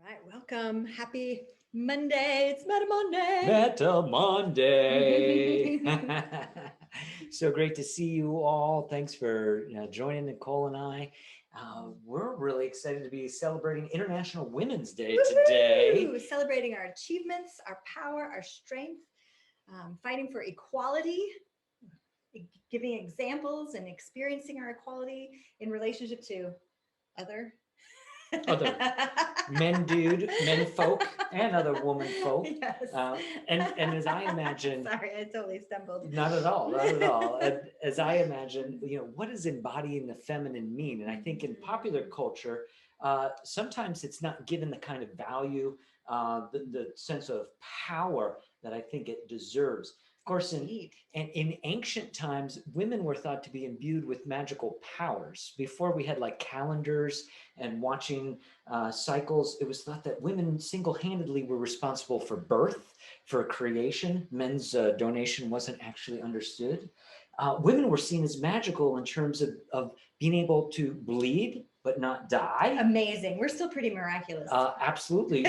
right, welcome. Happy Monday. It's Metta Monday. Metta Monday. So great to see you all. Thanks for joining Nicole and I. We're really excited to be celebrating International Women's Day today. Woo-hoo! Celebrating our achievements, our power, our strength, fighting for equality, giving examples and experiencing our equality in relationship to other men folk and other woman folk. Yes. And as I imagine, sorry, I totally stumbled. Not at all. As I imagine, what does embodying the feminine mean? And I think in popular culture, sometimes it's not given the kind of value, the sense of power that I think it deserves. Of course, in ancient times, women were thought to be imbued with magical powers. Before we had like calendars and watching cycles, it was thought that women single-handedly were responsible for birth, for creation. Men's donation wasn't actually understood. Women were seen as magical in terms of being able to bleed but not die. Amazing. We're still pretty miraculous. Absolutely.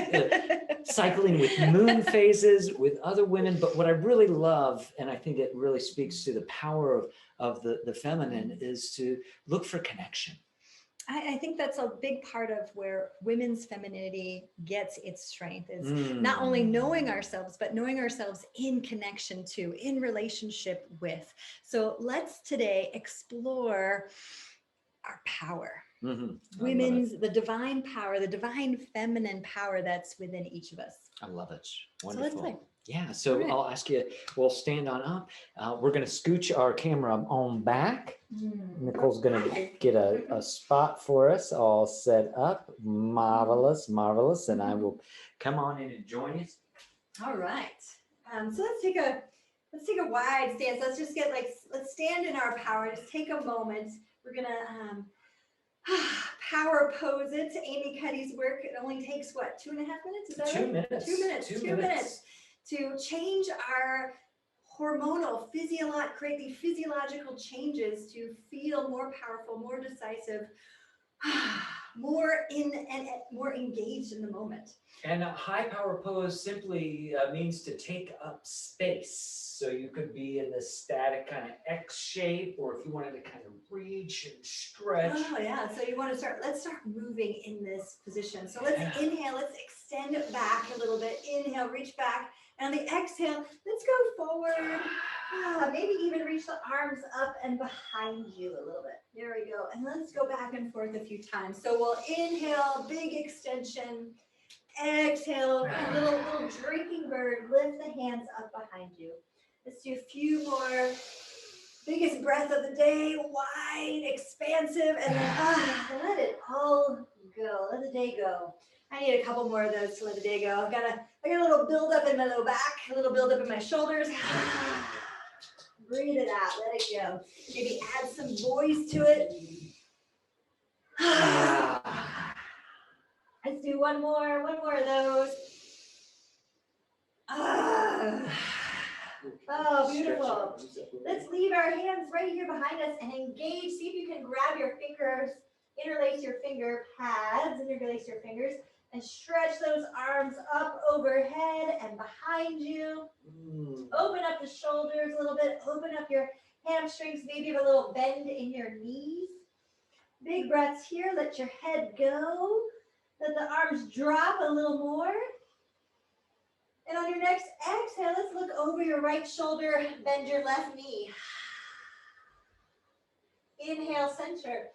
Cycling with moon phases with other women. But what I really love, and I think it really speaks to the power of the feminine, is to look for connection. I think that's a big part of where women's femininity gets its strength is not only knowing ourselves, but knowing ourselves in connection to, in relationship with. So let's today explore our power. The divine power, the divine feminine power that's within each of us. I love it. Wonderful. So let's play. Yeah, so right. I'll ask you, we'll stand on up. We're going to scooch our camera on back. Nicole's going to get a spot for us all set up. Marvelous. And I will come on in and join us. All right. So let's take a wide stance. Let's just let's stand in our power. Just take a moment. We're going to power pose it. Amy Cuddy's work. It only takes what, 2.5 minutes? Is that 2 minutes. 2 minutes. 2 minutes to change our hormonal, create the physiological changes to feel more powerful, more decisive, more engaged in the moment. And a high power pose simply means to take up space. So you could be in this static kind of X shape, or if you wanted to kind of reach and stretch. Oh yeah, so you want to let's start moving in this position. So let's inhale, let's extend it back a little bit. Inhale, reach back. And on the exhale, let's go forward. Maybe even reach the arms up and behind you a little bit. There we go. And let's go back and forth a few times. So we'll inhale, big extension. Exhale, a little drinking bird. Lift the hands up behind you. Let's do a few more. Biggest breath of the day, wide, expansive, and then let it all go. Let the day go. I need a couple more of those to let the day go. I got a little build up in my low back, a little build up in my shoulders. Breathe it out, let it go. Maybe add some voice to it. Let's do one more of those. Oh, beautiful. Let's leave our hands right here behind us and engage. See if you can grab your fingers, interlace your finger pads, interlace your fingers, and stretch those arms up overhead and behind you. Open up the shoulders a little bit. Open up your hamstrings. Maybe have a little bend in your knees. Big breaths here. Let your head go. Let the arms drop a little more. And on your next exhale, let's look over your right shoulder. Bend your left knee. Inhale, center.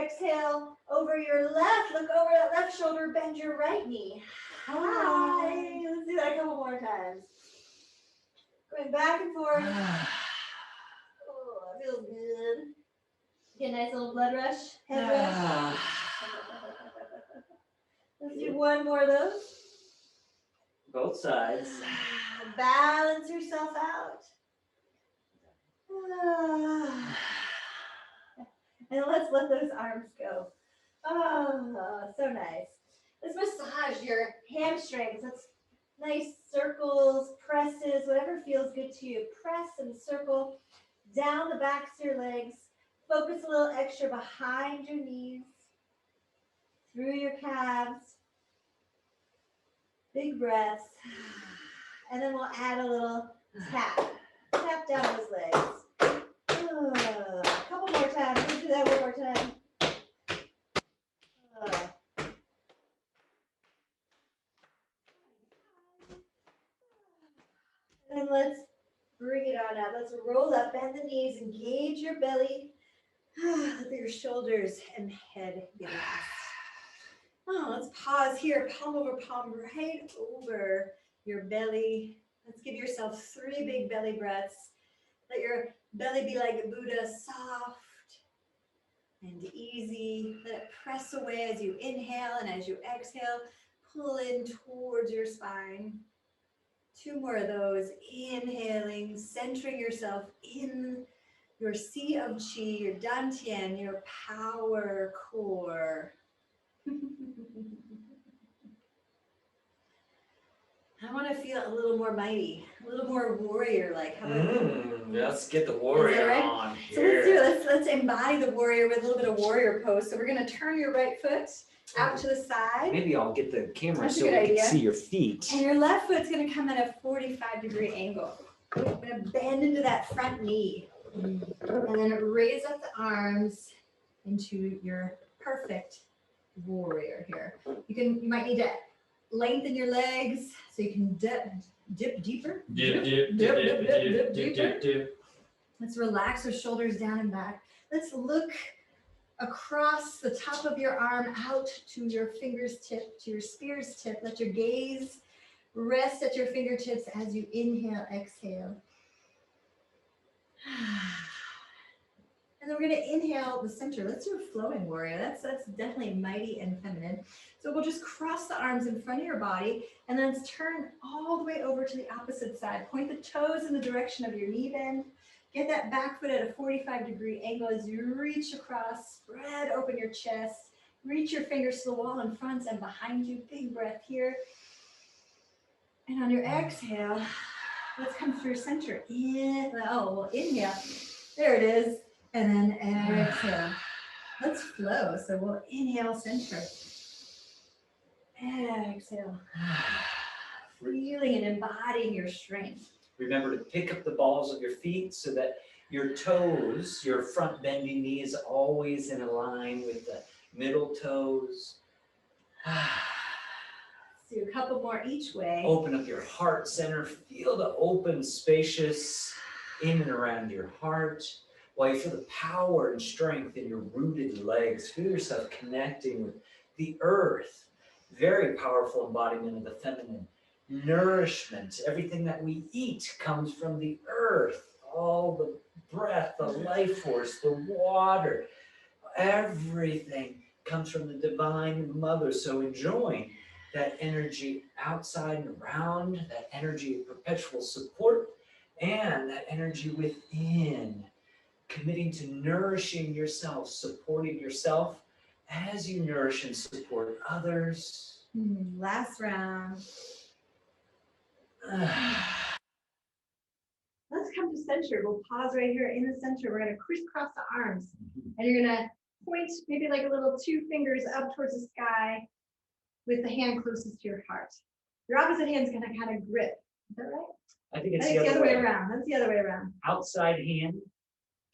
Exhale, over your left, look over that left shoulder, bend your right knee. Hi. Let's do that a couple more times. Going back and forth. Oh, it feels good. Get a nice little blood rush, head rush. Let's do one more of those. Both sides. Balance yourself out. And let's let those arms go. Oh, so nice. Let's massage your hamstrings. Let's nice circles, presses, whatever feels good to you. Press and circle down the backs of your legs. Focus a little extra behind your knees, through your calves. Big breaths. And then we'll add a little tap. Tap down those legs. A couple more times. Let's do that one more time. And then let's bring it on up. Let's roll up, bend the knees, engage your belly. Let your shoulders and head get relaxed. Oh, let's pause here, palm over palm, right over your belly. Let's give yourself 3 big belly breaths. Let your belly be like Buddha, soft and easy. Let it press away as you inhale, and as you exhale, pull in towards your spine. 2 more of those. Inhaling, centering yourself in your sea of qi, your dantian, your power core. I want to feel a little more mighty, a little more warrior-like. How about let's get the warrior right? on So let's do here. it. Let's embody the warrior with a little bit of warrior pose. So we're going to turn your right foot out to the side. Maybe I'll get the camera That's a so we good can idea. see your feet. And your left foot's going to come at a 45-degree angle. We're going to bend into that front knee. And then raise up the arms into your perfect warrior here. You might need to lengthen your legs so you can dip deeper. Dip deeper. Let's relax those shoulders down and back. Let's look across the top of your arm out to your fingers tip, to your spear's tip. Let your gaze rest at your fingertips as you inhale, exhale. And then we're going to inhale the center. Let's do a flowing warrior. That's definitely mighty and feminine. So we'll just cross the arms in front of your body, and then let's turn all the way over to the opposite side. Point the toes in the direction of your knee bend. Get that back foot at a 45-degree angle as you reach across. Spread open your chest. Reach your fingers to the wall in front and behind you. Big breath here. And on your exhale, let's come through center. We'll inhale. There it is. And then exhale. Let's flow. So we'll inhale center. Exhale. Feeling and embodying your strength. Remember to pick up the balls of your feet so that your toes, your front bending knee is always in a line with the middle toes. Do a couple more each way. Open up your heart center. Feel the open, spacious in and around your heart. While you feel the power and strength in your rooted legs. Feel yourself connecting with the earth. Very powerful embodiment of the feminine. Nourishment. Everything that we eat comes from the earth. All the breath, the life force, the water. Everything comes from the divine mother. So enjoying that energy outside and around, that energy of perpetual support, and that energy within. Committing to nourishing yourself, supporting yourself as you nourish and support others. Last round. Let's come to center. We'll pause right here in the center. We're going to crisscross the arms. And you're going to point maybe like a little 2 fingers up towards the sky with the hand closest to your heart. Your opposite hand's going to kind of grip. Is that right? I think it's the other way around. That's the other way around. Outside hand,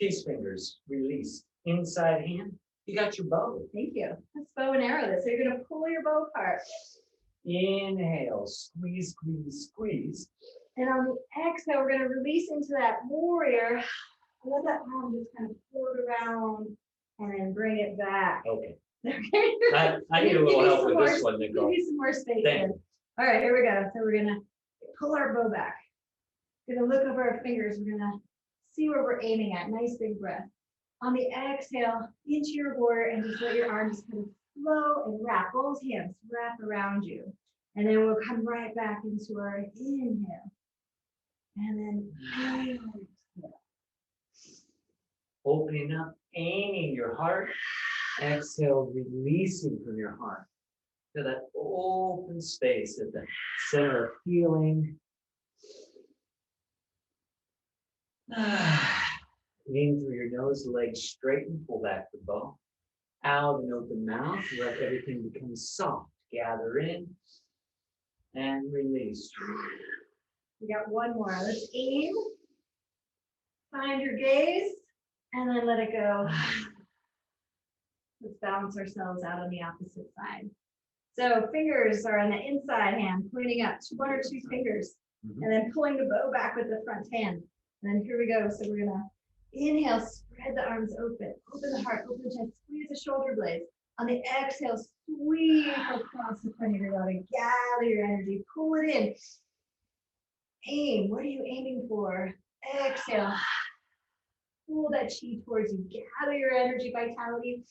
peace fingers, release. Inside hand, you got your bow. Thank you. Let's bow and arrow this. So you're going to pull your bow apart. Inhale, squeeze, squeeze, squeeze. And on the exhale, we're going to release into that warrior. Let that arm just kind of float around and then bring it back. Okay. Okay. I need a little help with this one, Nicole. Give me some more space. Thank you. All right, here we go. So we're going to pull our bow back. We're going to look over our fingers. We're going to see where we're aiming at. Nice big breath. On the exhale, into your warrior and just let your arms kind of flow and wrap. Both hands wrap around you. And then we'll come right back into our inhale. And then exhale. Opening up, aiming your heart. Exhale, releasing from your heart. Feel that open space at the center of healing. In through your nose, legs straighten, pull back the bow. Out and open mouth, let everything become soft. Gather in. And release. We got one more. Let's aim. Find your gaze. And then let it go. Let's balance ourselves out on the opposite side. So fingers are on the inside hand, pointing up, one or two fingers, and then pulling the bow back with the front hand. And then here we go. So we're gonna inhale, spread the arms open the heart, open the chest, squeeze the shoulder blades. On the exhale, sweep across the front of your body, gather your energy, pull it in. Aim, what are you aiming for? Exhale, pull that chi towards you, gather your energy, vitality,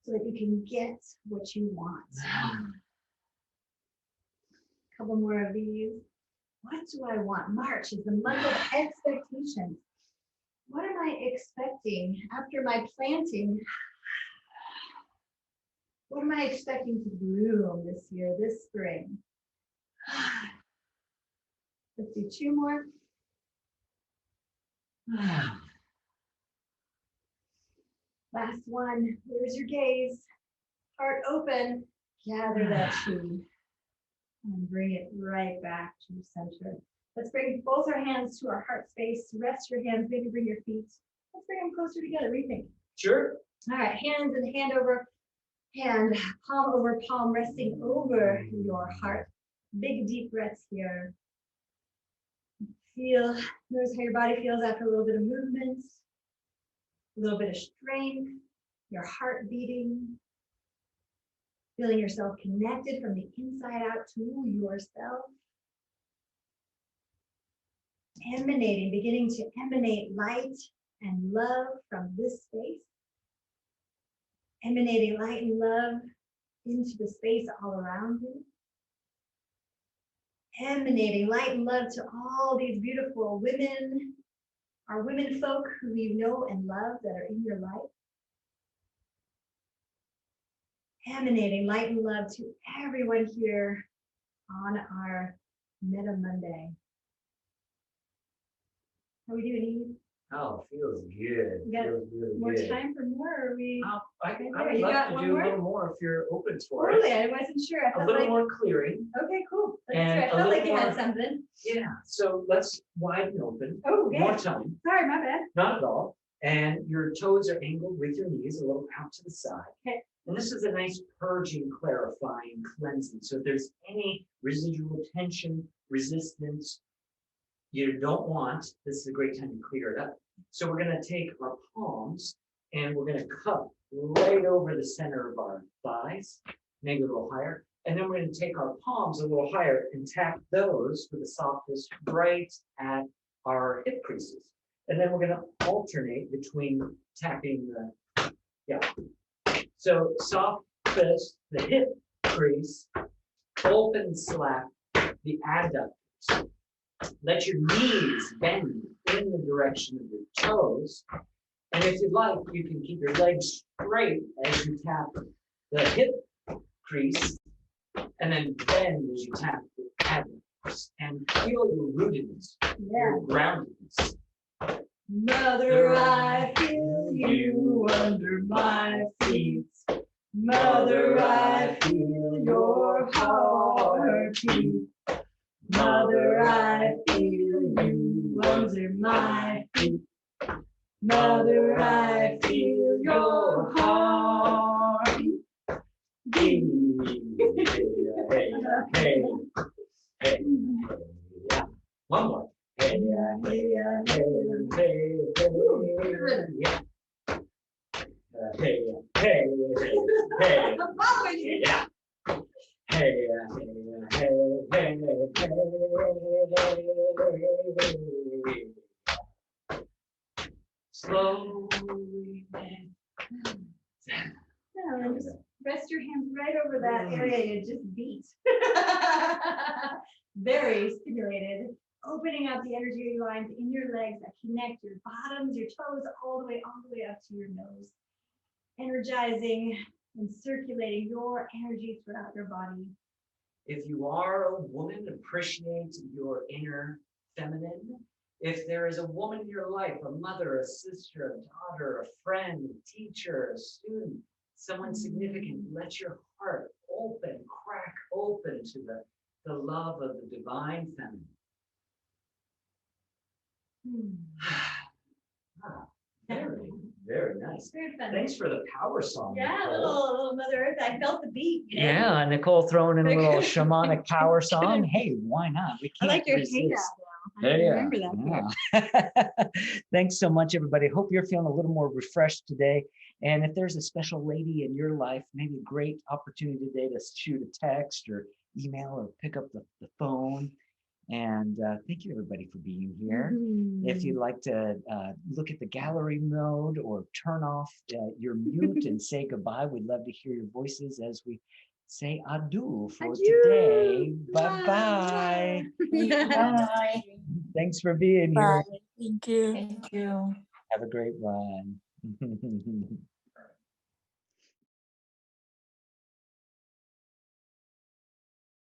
so that you can get what you want. A couple more of these. What do I want? March is the month of expectations. What am I expecting after my planting? What am I expecting to bloom this year, this spring? Let's do two more. Last one. Where's your gaze? Heart open. Gather that chi. And bring it right back to the center. Let's bring both our hands to our heart space. Rest your hands. Maybe bring your feet. Let's bring them closer together. What do you think? Sure. All right. Hands and hand over hand. Palm over palm. Resting over your heart. Big deep breaths here. Notice how your body feels after a little bit of movement. A little bit of strength. Your heart beating. Feeling yourself connected from the inside out to yourself. Emanating, beginning to emanate light and love from this space. Emanating light and love into the space all around you. Emanating light and love to all these beautiful women, our women folk who you know and love that are in your life. Emanating light and love to everyone here on our Metta Monday. How are we doing, Eve? Oh, feels good. You got feels really more good. time for more? Or are we? I Okay, would you love got to one do more? a little more if you're open for Totally, it. I wasn't sure. I A felt little like, more clearing. okay, cool. Let's And do it. I a felt like little you had more- something. Yeah. So let's widen open. Oh, okay. More time. Sorry, my bad. Not at all. And your toes are angled with your knees a little out to the side. Okay. And this is a nice purging, clarifying, cleansing. So if there's any residual tension, resistance you don't want, this is a great time to clear it up. So we're going to take our palms and we're going to cup right over the center of our thighs, maybe a little higher. And then we're going to take our palms a little higher and tap those with the softest right at our hip creases. And then we're going to alternate between tapping the, So softest, the hip crease, open slap the adductors. Let your knees bend in the direction of your toes. And if you'd like, you can keep your legs straight as you tap the hip crease, and then bend as you tap the adductors. And feel your rootedness, your groundedness. Mother, I feel you under my feet. Mother, I feel your heartbeat. Mother, I feel you under my feet. Mother, I feel your heartbeat. Hey, hey, hey, yeah. One more. Hey, hey, hey, hey, yeah. Hey, hey, hey, I'm following you. yeah. Hey, hey, hey, hey. Slowly. Yeah, just rest your hands right over that area you just beat. Very stimulated. Opening up the energy lines in your legs that connect your bottoms, your toes, all the way up to your nose. Energizing and circulating your energy throughout your body. If you are a woman, appreciate your inner feminine. If there is a woman in your life, a mother, a sister, a daughter, a friend, a teacher, a student, someone significant, let your heart open, crack open to the the love of the divine feminine. Very, very nice. Very fun. Thanks for the power song. Yeah, Nicole. little Mother Earth. I felt the beat. Yeah, Nicole throwing in a little shamanic power song. Hey, why not? We I can't like your resist. hey now. I remember that part. Yeah. Thanks so much, everybody. Hope you're feeling a little more refreshed today. And if there's a special lady in your life, maybe a great opportunity today to shoot a text or email or pick up the phone. And thank you, everybody, for being here. If you'd like to look at the gallery mode or turn off your mute and say goodbye, we'd love to hear your voices as we say adieu for today. Bye-bye. Bye. Thanks for being here. Bye. Thank you. Thank you. Have a great one.